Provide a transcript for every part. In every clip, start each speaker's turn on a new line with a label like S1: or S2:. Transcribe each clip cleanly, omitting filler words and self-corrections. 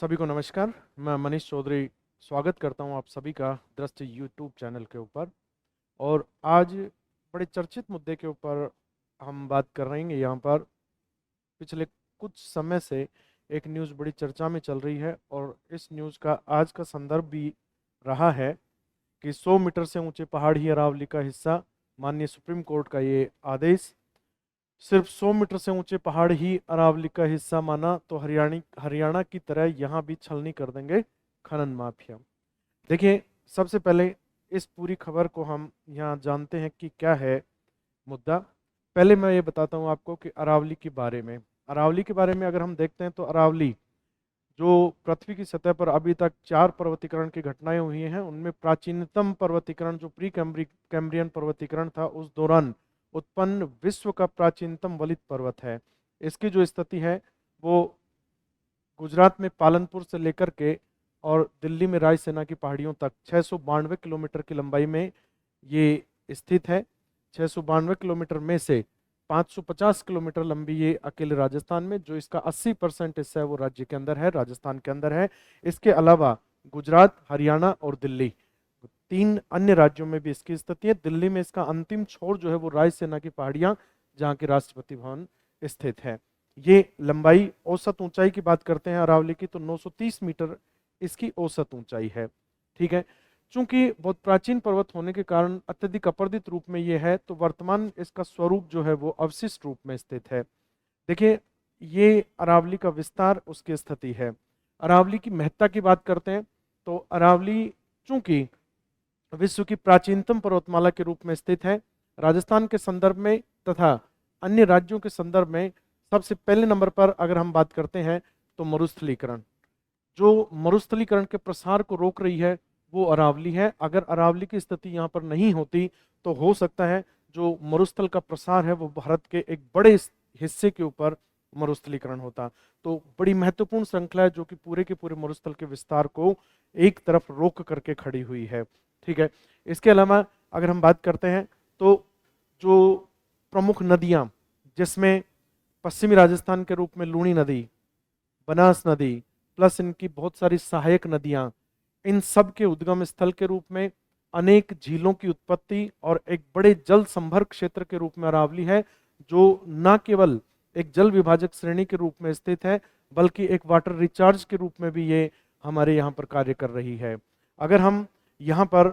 S1: सभी को नमस्कार। मैं मनीष चौधरी स्वागत करता हूं आप सभी का दृष्टि यूट्यूब चैनल के ऊपर। और आज बड़े चर्चित मुद्दे के ऊपर हम बात कर रहे हैं। यहाँ पर पिछले कुछ समय से एक न्यूज़ बड़ी चर्चा में चल रही है और इस न्यूज़ का आज का संदर्भ भी रहा है कि 100 मीटर से ऊंचे पहाड़ ही अरावली का हिस्सा। माननीय सुप्रीम कोर्ट का ये आदेश, सिर्फ 100 मीटर से ऊंचे पहाड़ ही अरावली का हिस्सा माना तो हरियाणा की तरह यहाँ भी छलनी कर देंगे खनन माफिया। देखिए, सबसे पहले इस पूरी खबर को हम यहाँ जानते हैं कि क्या है मुद्दा। पहले मैं ये बताता हूँ आपको कि अरावली के बारे में अगर हम देखते हैं तो अरावली जो पृथ्वी की सतह पर अभी तक 4 पर्वतीकरण की घटनाएं हुई हैं, उनमें प्राचीनतम पर्वतीकरण जो प्री कैम्ब्रियन पर्वतीकरण था उस दौरान उत्पन्न विश्व का प्राचीनतम वलित पर्वत है। इसकी जो स्थिति है वो गुजरात में पालनपुर से लेकर के और दिल्ली में रायसेना की पहाड़ियों तक 692 किलोमीटर की लंबाई में ये स्थित है। 692 किलोमीटर में से 550 किलोमीटर लंबी ये अकेले राजस्थान में, जो इसका 80% हिस्सा है वो राज्य के अंदर है, राजस्थान के अंदर है। इसके अलावा गुजरात, हरियाणा और दिल्ली, 3 अन्य राज्यों में भी इसकी स्थिति है। दिल्ली में इसका अंतिम छोर जो है वो रायसेना की पहाड़ियां, जहाँ की राष्ट्रपति भवन स्थित है। ये लंबाई, औसत ऊंचाई की बात करते हैं अरावली की तो 930 मीटर इसकी औसत ऊंचाई है। ठीक है। चूंकि बहुत प्राचीन पर्वत होने के कारण अत्यधिक अपर्दित रूप में ये है, तो वर्तमान इसका स्वरूप जो है वो अवशिष्ट रूप में स्थित है। देखिए, ये अरावली का विस्तार, उसकी स्थिति है। अरावली की महत्ता की बात करते हैं तो अरावली चूंकि विश्व की प्राचीनतम पर्वतमाला के रूप में स्थित है, राजस्थान के संदर्भ में तथा अन्य राज्यों के संदर्भ में सबसे पहले नंबर पर अगर हम बात करते हैं तो मरुस्थलीकरण, जो मरुस्थलीकरण के प्रसार को रोक रही है वो अरावली है। अगर अरावली की स्थिति यहाँ पर नहीं होती तो हो सकता है जो मरुस्थल का प्रसार है वो भारत के एक बड़े हिस्से के ऊपर मरुस्थलीकरण होता। तो बड़ी महत्वपूर्ण श्रृंखला है जो कि पूरे के पूरे मरुस्थल के विस्तार को एक तरफ रोक करके खड़ी हुई है। ठीक है। इसके अलावा अगर हम बात करते हैं तो जो प्रमुख नदियां, जिसमें पश्चिमी राजस्थान के रूप में लूणी नदी, बनास नदी, प्लस इनकी बहुत सारी सहायक नदियां, इन सब के उद्गम स्थल के रूप में अनेक झीलों की उत्पत्ति और एक बड़े जल संभर क्षेत्र के रूप में अरावली है, जो न केवल एक जल विभाजक श्रेणी के रूप में स्थित है बल्कि एक वाटर रिचार्ज के रूप में भी ये हमारे यहाँ पर कार्य कर रही है। अगर हम यहाँ पर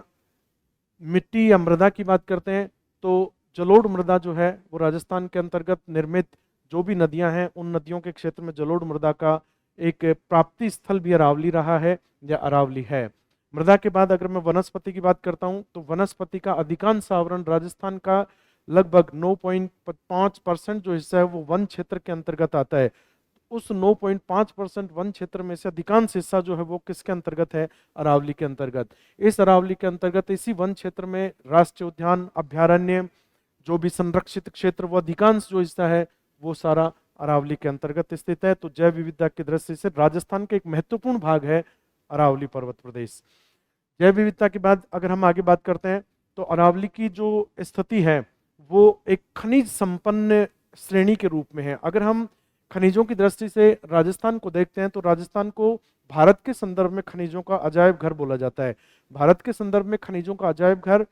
S1: मिट्टी या मृदा की बात करते हैं तो जलोढ़ मृदा जो है वो राजस्थान के अंतर्गत निर्मित जो भी नदियां हैं उन नदियों के क्षेत्र में जलोढ़ मृदा का एक प्राप्ति स्थल भी अरावली रहा है या अरावली है। मृदा के बाद अगर मैं वनस्पति की बात करता हूं तो वनस्पति का अधिकांश आवरण राजस्थान का लगभग 9.5% जो हिस्सा है वो वन क्षेत्र के अंतर्गत आता है। उस 9.5% वन क्षेत्र में से अधिकांश हिस्सा जो है वो किसके अंतर्गत है? अरावली के अंतर्गत। इस अरावली के अंतर्गत इसी वन क्षेत्र में राष्ट्रीय उद्यान, अभ्यारण्य, जो भी संरक्षित क्षेत्र, वो अधिकांश जो हिस्सा है वो सारा अरावली के अंतर्गत स्थित है। तो जैव विविधता की दृष्टि से राजस्थान का एक महत्वपूर्ण भाग है अरावली पर्वत प्रदेश। जैव विविधता के बाद अगर हम आगे बात करते हैं तो अरावली की जो स्थिति है वो एक खनिज संपन्न श्रेणी के रूप में है। अगर हम खनिजों की दृष्टि से राजस्थान को देखते हैं तो राजस्थान को भारत के संदर्भ में खनिजों का अजायब घर बोला जाता है। भारत के संदर्भ में खनिजों का अजायब घर,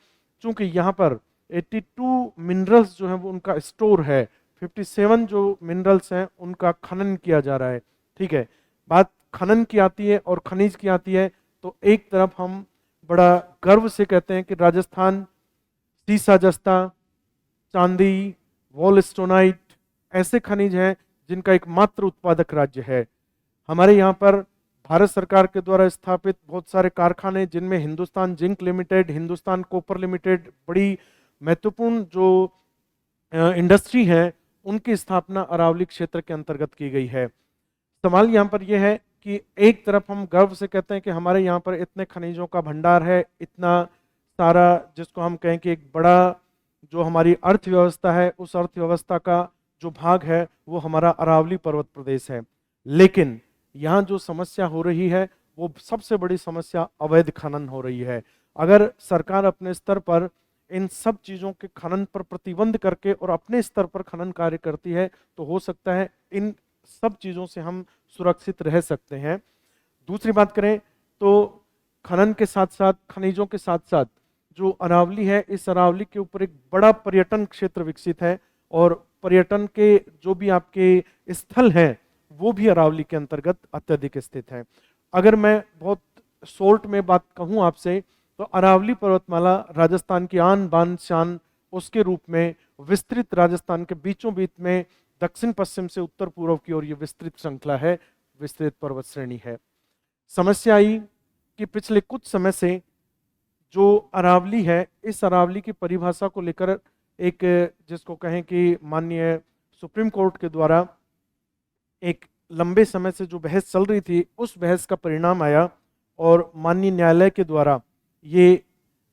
S1: चूंकि यहाँ पर 82 मिनरल्स जो है वो उनका स्टोर है, 57 जो मिनरल्स हैं उनका खनन किया जा रहा है। ठीक है। बात खनन की आती है और खनिज की आती है तो एक तरफ हम बड़ा गर्व से कहते हैं कि राजस्थान सीसा जस्ता, चांदी, वॉलस्टोनाइट ऐसे खनिज हैं जिनका एकमात्र उत्पादक राज्य है। हमारे यहाँ पर भारत सरकार के द्वारा स्थापित बहुत सारे कारखाने, जिनमें Hindustan zinc limited, Hindustan copper limited, बड़ी महत्वपूर्ण जो इंडस्ट्री है, उनकी स्थापना अरावली क्षेत्र के अंतर्गत की गई है। सवाल यहाँ पर यह है कि एक तरफ हम गर्व से कहते हैं कि हमारे यहाँ पर इतने खनिजों का भंडार है, इतना सारा, जिसको हम कहें कि एक बड़ा जो हमारी अर्थव्यवस्था है उस अर्थव्यवस्था का जो भाग है वो हमारा अरावली पर्वत प्रदेश है। लेकिन यहाँ जो समस्या हो रही है वो सबसे बड़ी समस्या अवैध खनन हो रही है। अगर सरकार अपने स्तर पर इन सब चीज़ों के खनन पर प्रतिबंध करके और अपने स्तर पर खनन कार्य करती है तो हो सकता है इन सब चीज़ों से हम सुरक्षित रह सकते हैं। दूसरी बात करें तो खनन के साथ साथ, खनिजों के साथ साथ जो अरावली है, इस अरावली के ऊपर एक बड़ा पर्यटन क्षेत्र विकसित है, और पर्यटन के जो भी आपके स्थल हैं वो भी अरावली के अंतर्गत अत्यधिक स्थित है। अगर मैं बहुत शॉर्ट में बात कहूं आपसे, तो अरावली पर्वतमाला राजस्थान की आन बान शान उसके रूप में विस्तृत, राजस्थान के बीचों बीच में दक्षिण पश्चिम से उत्तर पूर्व की ओर ये विस्तृत श्रृंखला है, विस्तृत पर्वत श्रेणी है। समस्या आई कि पिछले कुछ समय से जो अरावली है, इस अरावली की परिभाषा को लेकर एक, जिसको कहें कि माननीय सुप्रीम कोर्ट के द्वारा एक लंबे समय से जो बहस चल रही थी, उस बहस का परिणाम आया और माननीय न्यायालय के द्वारा ये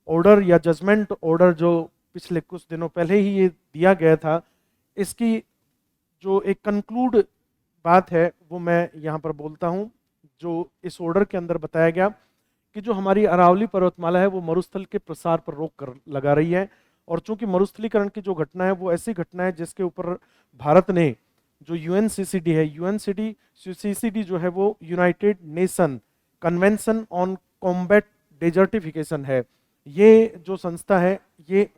S1: ऑर्डर या जजमेंट ऑर्डर जो पिछले कुछ दिनों पहले ही ये दिया गया था, इसकी जो एक कंक्लूड बात है वो मैं यहाँ पर बोलता हूँ। जो इस ऑर्डर के अंदर बताया गया कि जो हमारी अरावली पर्वतमाला है वो मरुस्थल के प्रसार पर रोक कर लगा रही है, और चूंकि मरुस्थलीकरण की जो घटना है वो ऐसी घटना है जिसके ऊपर भारत ने जो यूएनसीसीडी है, यूएनसीसीडी जो है वो United nation convention on combat desertification है। ये जो संस्था है, ये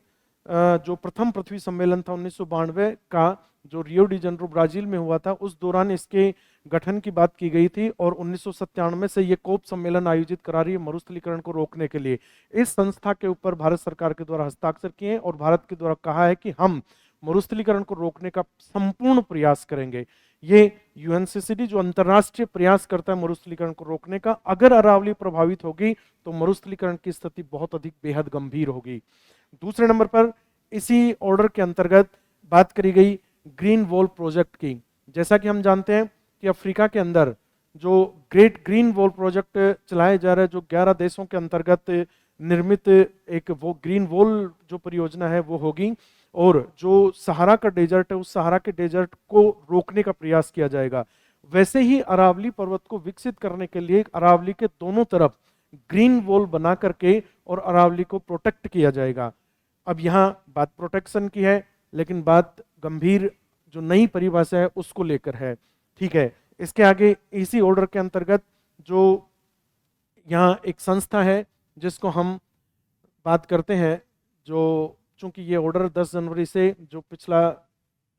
S1: जो प्रथम पृथ्वी सम्मेलन था 1992 का, जो रियो डी जेनेरो ब्राजील में हुआ था, उस दौरान इसके गठन की बात की गई थी, और 1997 से ये कोप सम्मेलन आयोजित करा रही है मरुस्थलीकरण को रोकने के लिए। इस संस्था के ऊपर भारत सरकार के द्वारा हस्ताक्षर किए हैं और भारत के द्वारा कहा है कि हम मरुस्थलीकरण को रोकने का संपूर्ण प्रयास करेंगे। ये यूएनसीसीडी जो अंतर्राष्ट्रीय प्रयास करता है मरुस्थलीकरण को रोकने का, अगर अरावली प्रभावित होगी तो मरुस्थलीकरण की स्थिति बहुत अधिक बेहद गंभीर होगी। दूसरे नंबर पर इसी ऑर्डर के अंतर्गत बात करी गई ग्रीन वॉल प्रोजेक्ट की। जैसा कि हम जानते हैं कि अफ्रीका के अंदर जो ग्रेट ग्रीन वॉल प्रोजेक्ट चलाया जा रहा है, जो 11 देशों के अंतर्गत निर्मित एक वो ग्रीन वॉल जो परियोजना है वो होगी, और जो सहारा का डेजर्ट है उस सहारा के डेजर्ट को रोकने का प्रयास किया जाएगा। वैसे ही अरावली पर्वत को विकसित करने के लिए अरावली के दोनों तरफ ग्रीन वॉल बना करके और अरावली को प्रोटेक्ट किया जाएगा। अब यहाँ बात प्रोटेक्शन की है, लेकिन बात गंभीर जो नई परिभाषा है उसको लेकर है। ठीक है, इसके आगे इसी ऑर्डर के अंतर्गत जो यहाँ एक संस्था है जिसको हम बात करते हैं, जो चूंकि ये ऑर्डर 10 जनवरी से जो पिछला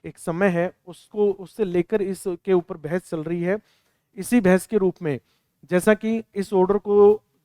S1: एक समय है उसको उससे लेकर इसके ऊपर बहस चल रही है। इसी बहस के रूप में जैसा कि इस ऑर्डर को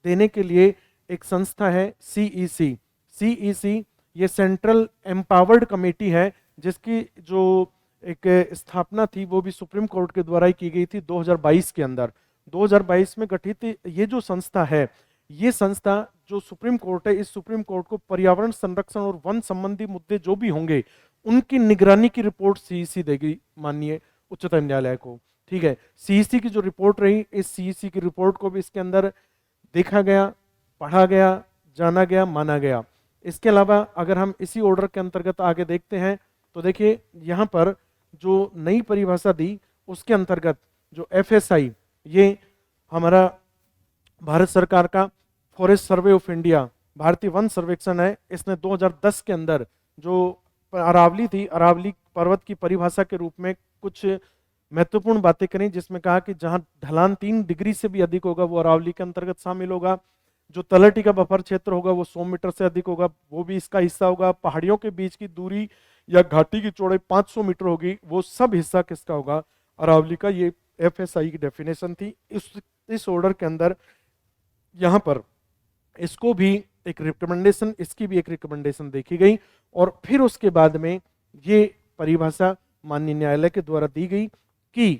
S1: देने के लिए एक संस्था है सीईसी, ये सेंट्रल एम्पावर्ड कमेटी है, जिसकी जो एक स्थापना थी वो भी सुप्रीम कोर्ट के द्वारा ही की गई थी 2022 के अंदर। 2022 में गठित ये जो संस्था है, ये संस्था जो सुप्रीम कोर्ट है, इस सुप्रीम कोर्ट को पर्यावरण संरक्षण और वन संबंधी मुद्दे जो भी होंगे उनकी निगरानी की रिपोर्ट सीईसी देगी माननीय उच्चतम न्यायालय को। ठीक है, सीईसी की जो रिपोर्ट रही, इस सीईसी की रिपोर्ट को भी इसके अंदर देखा गया, पढ़ा गया, जाना गया, माना गया। इसके अलावा अगर हम इसी ऑर्डर के अंतर्गत आगे देखते हैं तो देखिए यहाँ पर जो नई परिभाषा दी उसके अंतर्गत जो एफएसआई, ये हमारा भारत सरकार का फॉरेस्ट सर्वे ऑफ इंडिया, भारतीय वन सर्वेक्षण है, इसने 2010 के अंदर जो अरावली थी, अरावली पर्वत की परिभाषा के रूप में कुछ महत्वपूर्ण बातें करी, जिसमें कहा कि जहां ढलान 3 डिग्री से भी अधिक होगा वो अरावली के अंतर्गत शामिल होगा। जो तलहटी का बफर क्षेत्र होगा वो 100 मीटर से अधिक होगा, वो भी इसका हिस्सा होगा। पहाड़ियों के बीच की दूरी या घाटी की चौड़ाई 500 मीटर होगी, वो सब हिस्सा किसका होगा? अरावली का। ये एफएसआई की डेफिनेशन थी। इस ऑर्डर के अंदर यहाँ पर इसको भी एक रिकमेंडेशन, इसकी भी एक रिकमेंडेशन देखी गई, और फिर उसके बाद में ये परिभाषा माननीय न्यायालय के द्वारा दी गई कि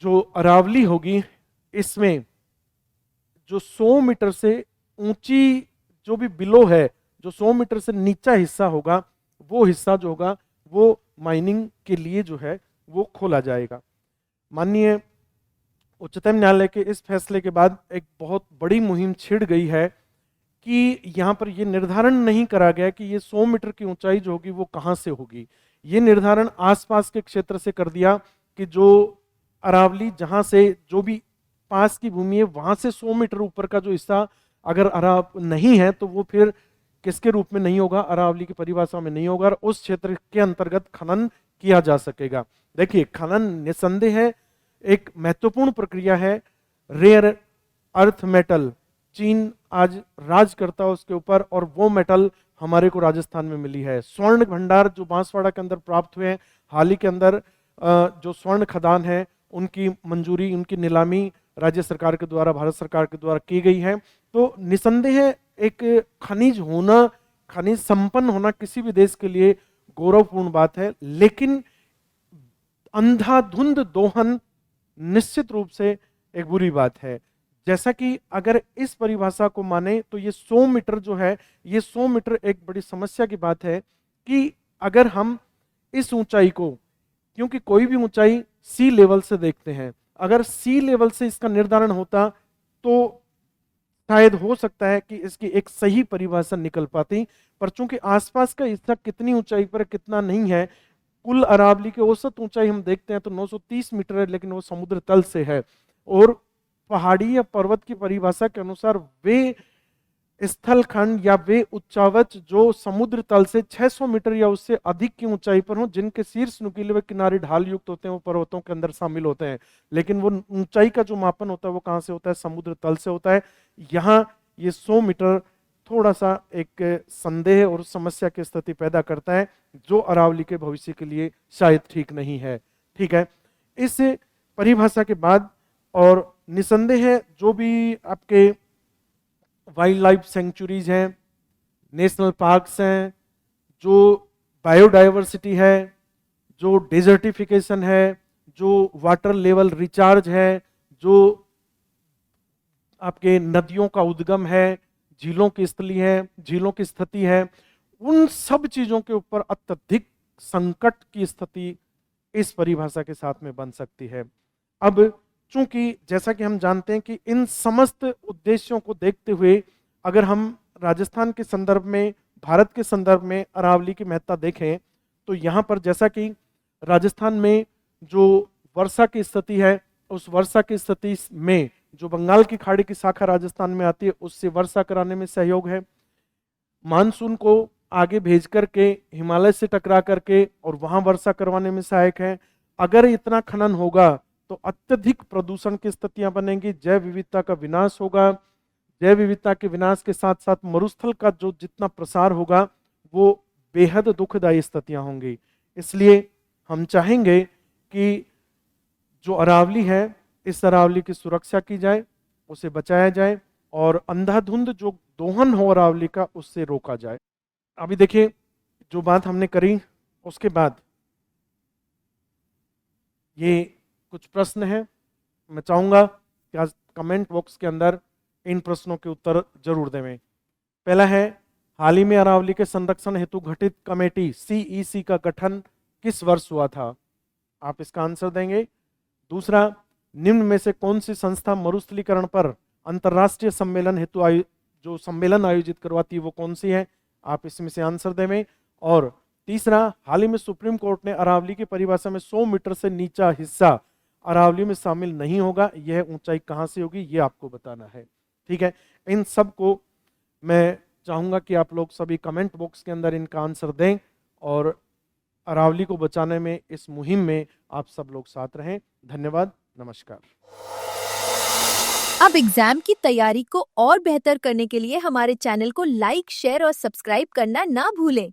S1: जो अरावली होगी इसमें जो 100 मीटर से ऊंची जो भी बिलो है, जो 100 मीटर से नीचा हिस्सा होगा, वो हिस्सा जो होगा वो माइनिंग के लिए जो है वो खोला जाएगा। माननीय उच्चतम न्यायालय के इस फैसले के बाद एक बहुत बड़ी मुहिम छिड़ गई है कि यहाँ पर ये निर्धारण नहीं करा गया कि ये 100 मीटर की ऊंचाई जो होगी वो कहाँ से होगी। ये निर्धारण आसपास के क्षेत्र से कर दिया कि जो अरावली जहाँ से जो भी पास की भूमि है वहां से 100 मीटर ऊपर का जो हिस्सा अगर अराव नहीं है तो वो फिर किसके रूप में नहीं होगा? अरावली की परिभाषा में नहीं होगा, और उस क्षेत्र के अंतर्गत खनन किया जा सकेगा। देखिए, खनन निसंदेह है एक महत्वपूर्ण प्रक्रिया है रेयर अर्थ मेटल चीन आज राज करता है उसके ऊपर, और वो मेटल हमारे को राजस्थान में मिली है। स्वर्ण भंडार जो बांसवाड़ा के अंदर प्राप्त हुए हैं हाल ही के अंदर, जो स्वर्ण खदान है उनकी मंजूरी, उनकी नीलामी राज्य सरकार के द्वारा, भारत सरकार के द्वारा की गई है। तो निसंदेह एक खनिज होना, खनिज संपन्न होना किसी भी देश के लिए गौरवपूर्ण बात है, लेकिन अंधाधुंध दोहन निश्चित रूप से एक बुरी बात है। जैसा कि अगर इस परिभाषा को माने तो ये 100 मीटर जो है, ये 100 मीटर एक बड़ी समस्या की बात है कि अगर हम इस ऊंचाई को, क्योंकि कोई भी ऊंचाई सी लेवल से देखते हैं, अगर सी लेवल से इसका निर्धारण होता तो शायद हो सकता है कि इसकी एक सही परिभाषा निकल पाती, पर चूंकि आसपास का हिस्सा कितनी ऊंचाई पर कितना नहीं है, कुल अरावली की औसत ऊंचाई हम देखते हैं तो 930 मीटर है, लेकिन वो समुद्र तल से है। और पहाड़ी या पर्वत की परिभाषा के अनुसार वे स्थल खंड या वे उच्चावच जो समुद्र तल से 600 मीटर या उससे अधिक की ऊंचाई पर हो, जिनके शीर्ष नुकीले व किनारे ढाल युक्त होते हैं, वो पर्वतों के अंदर शामिल होते हैं। लेकिन वो ऊंचाई का जो मापन होता है वो कहां से होता है? समुद्र तल से होता है। यहाँ ये 100 मीटर थोड़ा सा एक संदेह और समस्या की स्थिति पैदा करता है, जो अरावली के भविष्य के लिए शायद ठीक नहीं है। ठीक है, इस परिभाषा के बाद और निसंदेह है जो भी आपके वाइल्ड लाइफ सेंचुरीज हैं, नेशनल पार्क्स हैं, जो बायोडाइवर्सिटी है, जो डेजर्टिफिकेशन है, जो वाटर लेवल रिचार्ज है, जो आपके नदियों का उद्गम है, झीलों की स्थली है, झीलों की स्थिति है, उन सब चीजों के ऊपर अत्यधिक संकट की स्थिति इस परिभाषा के साथ में बन सकती है। अब चूंकि जैसा कि हम जानते हैं कि इन समस्त उद्देश्यों को देखते हुए अगर हम राजस्थान के संदर्भ में, भारत के संदर्भ में अरावली की महत्ता देखें तो यहाँ पर जैसा कि राजस्थान में जो वर्षा की स्थिति है, उस वर्षा की स्थिति में जो बंगाल की खाड़ी की शाखा राजस्थान में आती है उससे वर्षा कराने में सहयोग है, मानसून को आगे भेज करके हिमालय से टकरा करके और वहां वर्षा करवाने में सहायक है। अगर इतना खनन होगा तो अत्यधिक प्रदूषण की स्थितियां बनेंगी, जैव विविधता का विनाश होगा, जैव विविधता के विनाश के साथ साथ मरुस्थल का जो जितना प्रसार होगा वो बेहद दुखदायी स्थितियां होंगी। इसलिए हम चाहेंगे कि जो अरावली है, इस अरावली की सुरक्षा की जाए, उसे बचाया जाए और अंधाधुंध जो दोहन हो अरावली का उससे रोका जाए। अभी देखिए जो बात हमने करी उसके बाद ये कुछ प्रश्न हैं, मैं चाहूंगा कि आज कमेंट बॉक्स के अंदर इन प्रश्नों के उत्तर जरूर दें। पहला है, हाल ही में अरावली के संरक्षण हेतु गठित कमेटी CEC का गठन किस वर्ष हुआ था? आप इसका आंसर देंगे। दूसरा, निम्न में से कौन सी संस्था मरुस्थलीकरण पर अंतर्राष्ट्रीय सम्मेलन हेतु जो सम्मेलन आयोजित करवाती है वो कौन सी है? आप इसमें से आंसर दें। और तीसरा, हाल ही में सुप्रीम कोर्ट ने अरावली की परिभाषा में 100 मीटर से नीचा हिस्सा अरावली में शामिल नहीं होगा, यह ऊंचाई कहां से होगी ये आपको बताना है। ठीक है, इन सब को मैं चाहूंगा कि आप लोग सभी कमेंट बॉक्स के अंदर इनका आंसर दें और अरावली को बचाने में, इस मुहिम में आप सब लोग साथ रहें। धन्यवाद, नमस्कार।
S2: अब एग्जाम की तैयारी को और बेहतर करने के लिए हमारे चैनल को लाइक, शेयर और सब्सक्राइब करना ना भूलें।